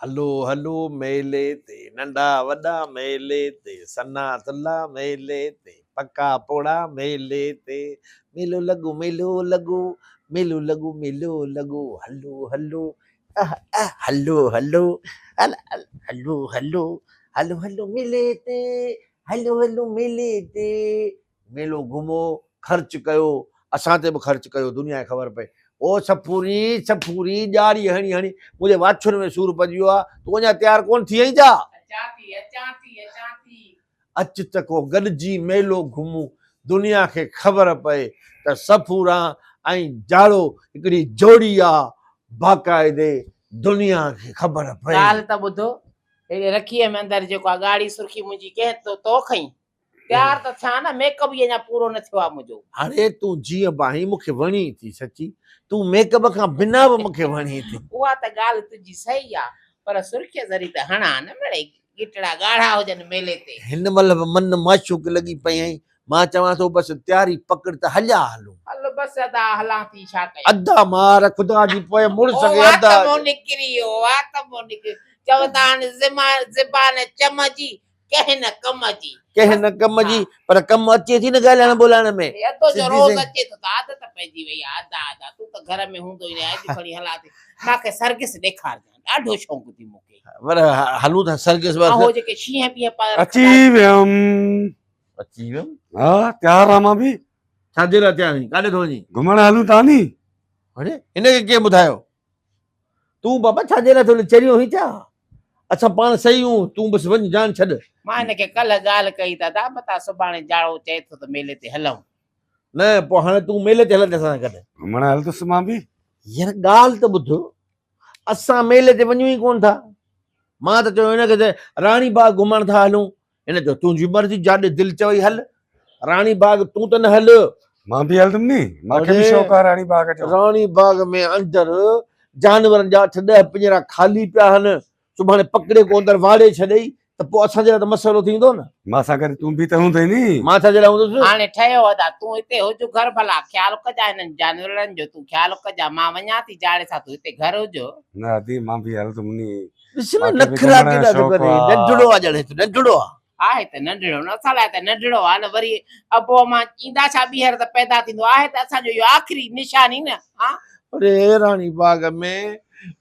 हलो हलो मेले ते नंढा वॾा मेले ते सन्ना थुल्हा मेले ते पक्का पोड़ा मेले ते मेलो लॻो मेलो लॻो हलो हलो हलो हलो हलो हलो हलो हलो मेले ते हलो मेले ते मेलो घुमो ख़र्च कयो असां ते बि ख़र्च कयो दुनिया खे ख़बर पए ओ सफूरी ॼारी हणी हणी मुझे वाछुर में सूर पजी वियो आहे तूं अञा तैयार कोन थी आई छा अच त को गॾिजी मेलो घुमूं दुनिया खे ख़बर पए त सफूरा ऐं जाड़ो हिकिड़ी जोड़ी आहे बाक़ाइदे दुनिया खे ख़बर पए ॻाल्हि त ॿुधो हेॾे रखीअ में अंदरि जेको आहे ॻाढ़ी सुर्खी मुंहिंजी कंहिं तो खईं तयार त थिया न मेकअप ई अञा पूरो न थियो आहे मुंहिंजो अरे तूं जीअं बाही मूंखे वणी थी सची तूं मेकअप खां बिना बि मूंखे वणी थी उहा त ॻाल्हि तुंहिंजी सही आहे पर सुर्खीअ ज़री त हणा न मिड़ई गिटड़ा ॻाढ़ा हुजनि मेले ते हिन महिल बि मन माशूक लॻी पई आई मां चवां थो बसि तयारी पकड़ त हलिया हलूं हलो बसि अदा हलां थी छा कयां अदा मार ख़ुदा जी पोइ मुड़ुस खे अदा निकिरी वियो वात निकिरी चवंदा आहिनि ज़बान चमजी कंहिं न कम जी कंहिं न कम जी पर कम अचे थी न ॻाल्हाइण ॿोलाइण में अधो जो रोज़ अचे थो त आदत पइजी वई आहे अदा तूं त घर में हूंदो ई न अॼु खणी हला थी मूंखे सर्गिस ॾेखारजांइ ॾाढो शौक़ु थी मूंखे पर हलूं था सर्गिस हो जेके शींहं पींहं अची वियुमि हा तयार आहियां मां बि छाजे लाइ तयार आहीं काॾे थो वञी घुमण हलूं था नी अरे हिनखे कंहिं ॿुधायो तूं बाबा छाजे लाइ थो चरियो हुई छा असां पाण सही हूं तूं बसि वञ जान छॾ मां हिनखे कल्ह ॻाल्हि कई दादा मता सुभाणे जाड़ो चए थो त मेले ते हलूं न पोइ हाणे तूं मेले ते हलंदे असां गॾु घुमण हलंदुसि मां बि यार ॻाल्हि त ॿुध असां मेले ते वञूं ई कोन था मां त चयो हिनखे त राणी बाग घुमण था हलूं हिन चयो तुंहिंजी मर्ज़ी जाॾे दिलि चवई हल राणी बाग तूं त न हल मां बि हलंदुमि नी मूंखे बि शौक़ु आहे राणी बाग जो राणी बाग में अंदरि जानवरनि जा 8-10 पिंजरा ख़ाली पिया आहिनि सुभाणे पकिड़े को अंदरि वाड़े छॾई त पोइ असांजे लाइ त मसइलो थींदो न मां सां गॾु तूं बि त हूंदे नी मां छाजे लाइ हूंदुसि हाणे ठहियो अदा तूं हिते हुज घर भला ख़्यालु कजां हिननि जानवरनि जो तूं ख़्यालु कजां मां वञा थी जाड़े सां तूं हिते घर हुजो न दी मां बि हलंदुमि नी ॾिस न नखरा केॾा थो करे नंढड़ो आहे ॼणे नंढड़ो आहे त नंढड़ो न असां लाइ त नंढड़ो आहे न वरी अबो मां ईंदा छा ॿीहर त पैदा थींदो आहे त असांजो इहो आख़िरी निशानी न हा अरे राणी बाग में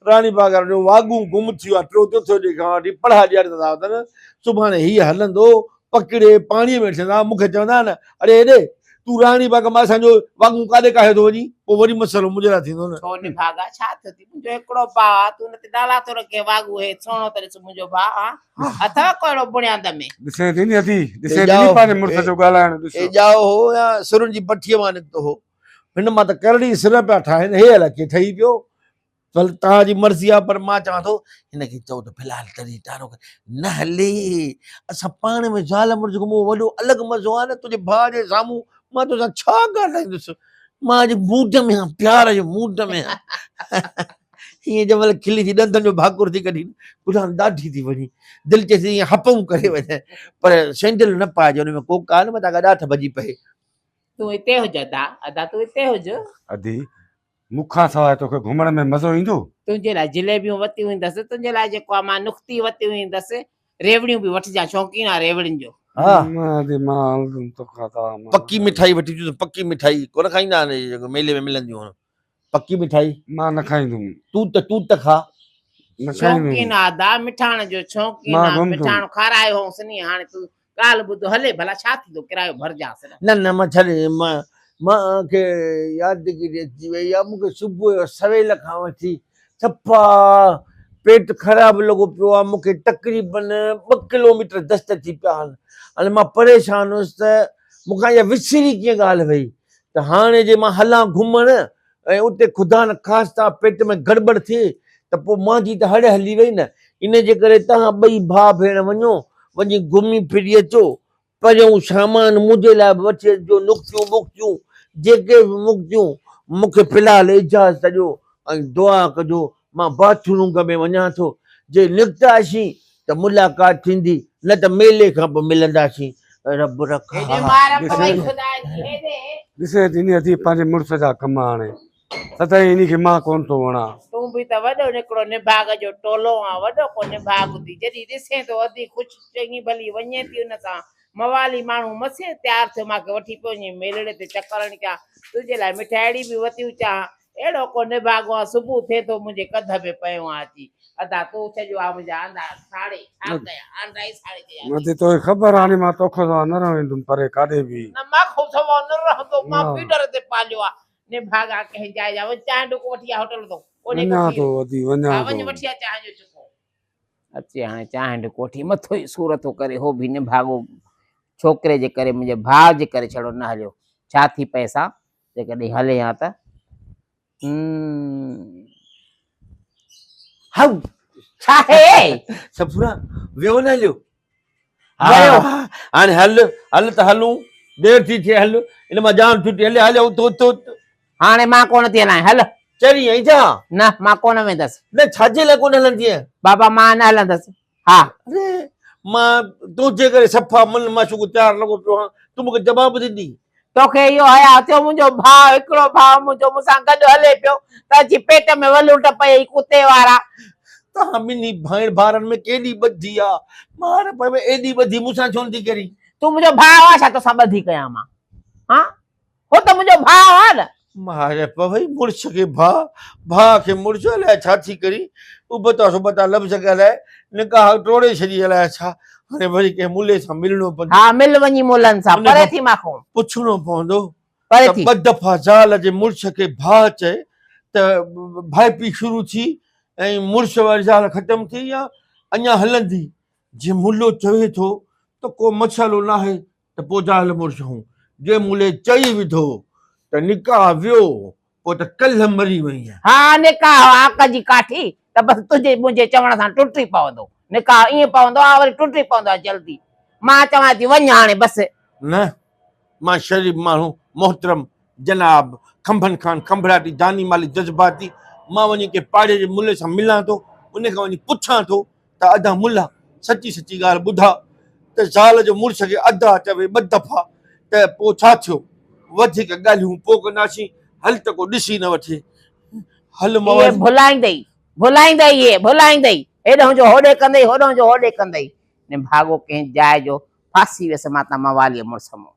राणी बाग जो वागू गुम थियो आहे टियों चौथो ॾींहुं खां वठी पढ़ा ॾियणा अथनि सुभाणे हीअ हलंदो पकिड़े पाणीअ में छॾंदा मूंखे चवंदा न अरे हेॾे तूं राणी बाग मां असांजो वागू काॾे काहे थो वञी पोइ वरी मसइलो मुंहिंजे लाइ थींदो न छो निभागा छा थियो थी मुंहिंजो हिकिड़ो भाउ आहे तूं न ते नाला थो रखे वागू हे सोणो त ॾिस मुंहिंजो भाउ अथव कोड़ो बुणियांद में ॾिसे थी नी अथी ॾिसे थी नी पंहिंजे मुड़ुस जो ॻाल्हाइण ए ॼाओ हो या सुरनि जी पठीअ मां निकितो हो हिन मां त करड़ी सिर पिया ठाहिनि हे अलाए कीअं ठही पियो भले तव्हांजी मर्ज़ी आहे पर मां चवां थो हिनखे चओ त फ़िलहालु तरी टारो न हले असां पाण में ज़ाल मुड़ुस घुमूं वॾो अलॻि मज़ो आहे न तुंहिंजे भाउ जे साम्हूं मां तोसां छा ॻाल्हाईंदुसि मां अॼु मूड में आहियां प्यार जो मूड में आहियां हीअं जंहिं महिल खिली थी ॾंदनि जो भाकुर थी कढी ॿुधां ॾाढी थी वञी दिलि चए थी ईअं हपऊं करे वञे पर सैंडल न पाइजे हुन में कोका न मथां ॻाठ भॼी पए तूं हिते हुज अदा तूं हिते हुज अदी मूंखां सवाइ तोखे घुमण में मज़ो ईंदो तुंहिंजे लाइ जिलेबियूं वतियूं ईंदसि तुंहिंजे लाइ जेको आहे मां नुक्ती वतियूं ईंदसि रेवड़ियूं बि वठिजांइ शौक़ीन आहे रेवड़ियुनि जो पक्की मिठाई वठी अचूं पक्की मिठाई कोन खाईंदा आहिनि मेले में मिलंदियूं आहिनि पक्की मिठाई मां न खाईंदुमि तूं त खा शौक़ीन आहे दा मिठाण जो शौक़ीन आहे मिठाण खारायो होसि नी हाणे तूं ॻाल्हि ॿुधो हले भला छा थींदो किरायो भरजांसि न मां छॾे मूंखे यादि अची वई आहे मूंखे सुबुह जो सवेल खां वठी सफ़ा पेट ख़राबु लॻो पियो आहे मूंखे तक़रीबन 2 किलोमीटर दस्त थी पिया आहिनि हाणे मां परेशान हुउसि त मूंखां इहा विसरी कीअं ॻाल्हि वई त हाणे जे मां हलां घुमण ऐं उते ख़ुदा न ख़ासिता पेट में गड़बड़ थिए त पोइ मुंहिंजी त हड़ हली वई न इन जे करे तव्हां 2 भाउ भेण वञो वञी घुमी फिरी अचो परियों सामान मुंहिंजे लाइ बि वठी अचिजो नुक्तियूं वुक्तियूं जेके बि मुक्तियूं मूंखे फ़िलहालु इजाज़त ॾियो ऐं दुआ कजो मां बाथरूम में वञा थो जे निकितासीं त मुलाक़ात थींदी न त मेले खां पोइ मिलंदासीं रब रखा ॾिसे थी नी अथी पंहिंजे मुड़ुस जा कम हाणे सदाईं इन्ही खे मां कोन थो वणा। तूं बि त वॾो निकिरो निभाग जो टोलो आ, वॾो को निभाग थी जॾहिं ॾिसे थो अधी ख़ुशि चङी भली वञे थी उन सां मवाली माण्हू मसे तयार थियो मूंखे वठी पियो वञे मेलड़े ते चकर हणी तुंहिंजे लाइ मिठाइड़ी बि वती अचां अहिड़ो को निभागो आहे सुबुह थिए थो मुंहिंजे कध में पियो आहे अची अदा तूं चइजो आहे मुंहिंजा आंदा साड़े छा कयां आंदा ई साड़े कयां मथे तोखे ख़बर हाणे मां तोखां सवाइ न रहंदुमि परे काॾे बि। न मां खो सवा न रहंदो मां न। फीडर ते पालियो आहे निभागा कंहिं जाइ जा चांहि डुको वठी आ होटल तो वञा थो वधी वञा वञ थो। वठी आ चांहि जो चुको अचे हाणे चांहि डुको वठी मथो ई सूर थो करे हो बि निभागो छोकिरे जे करे मुंहिंजे भाउ जे करे छड़ो न हलियो छा थी पैसा जेकॾहिं हले हा त हम छा है सफुरा वियो न हलियो वियो। हाणे हल हल त हलूं देर थी थिए हल इन मां जान छुटी हले हले तो हाणे मां कोन थी हलां हल चरी आई छा न मां कोन वेंदसि न छाजे लाइ कोन हलंदी आहे बाबा मां न हलंदसि हा अरे मां तुंहिंजे करे सफ़ा मन मां शुगर तयारु लॻो पियो आहियां तूं मूंखे जवाबु ॾींदी तोखे इहो हया थियो मुंहिंजो भाउ हिकिड़ो भाउ मुंहिंजो मूंसां गॾु हले पियो त अची पेट में वलूट पई कुते वारा तव्हां ॿिन्ही भेण भाउरनि में केॾी ॿधी आहे मां हाणे पर एॾी ॿधी मूंसां छो नथी करी तूं मुंहिंजो भाउ आहे छा तोसां ॿधी कयां मां हा हो त मुंहिंजो भाउ आहे न मारे भई मुड़ुस खे भाउ खे मुड़ुस अलाए छा थी करी उबता सुबता लफ़्ज़ ॻाल्हाए निकाह टोड़े छॾी अलाए छा हाणे वरी कंहिं मुले सां मिलणो पवंदो हा मिल वञी मुलनि सां परे थी माखो पुछणो पवंदो परे त थी ॿ दफ़ा ज़ाल जे मुड़ुस खे भाउ चए त भाई पी शुरू थी ऐं मुड़ुस वारी ज़ाल ख़तमु थी या अञा हलंदी जे मुलो चवे थो त को मसालो न आहे त पोइ ज़ाल मुड़ुस हूं जे मुले चई विधो त निकाह वियो पोइ त कल्ह मरी वई आहे हा निकाह आक जी काठी त बसि तुंहिंजे मुंहिंजे चवण सां टुटी पवंदो निकाह ईअं पवंदो आहे वरी टुटी पवंदो आहे जल्दी मां चवां थी वञ हाणे बसि न मां शरीफ़ माण्हू मोहतरम जनाब खंभनि खान खंभड़ाटी दानी माली जज़्बाती मां वञी के पाड़े जे मुले सां मिलां थो उन खां वञी पुछां थो त अदा मुला सची सची ॻाल्हि ॿुधा त ज़ाल जो मुड़ुस खे अदा चवे ॿ दफ़ा त पोइ छा थियो वधीक ॻाल्हियूं पोइ कंदासीं हल त को ॾिसी न वठे हल इहे भुलाईंदई इहे भुलाईंदई हेॾो जो होॾे कंदई होॾो जो होॾे कंदई ने भाॻो कंहिं जाइ जो फासी वियसि माता मवालीअ मुड़ुस मां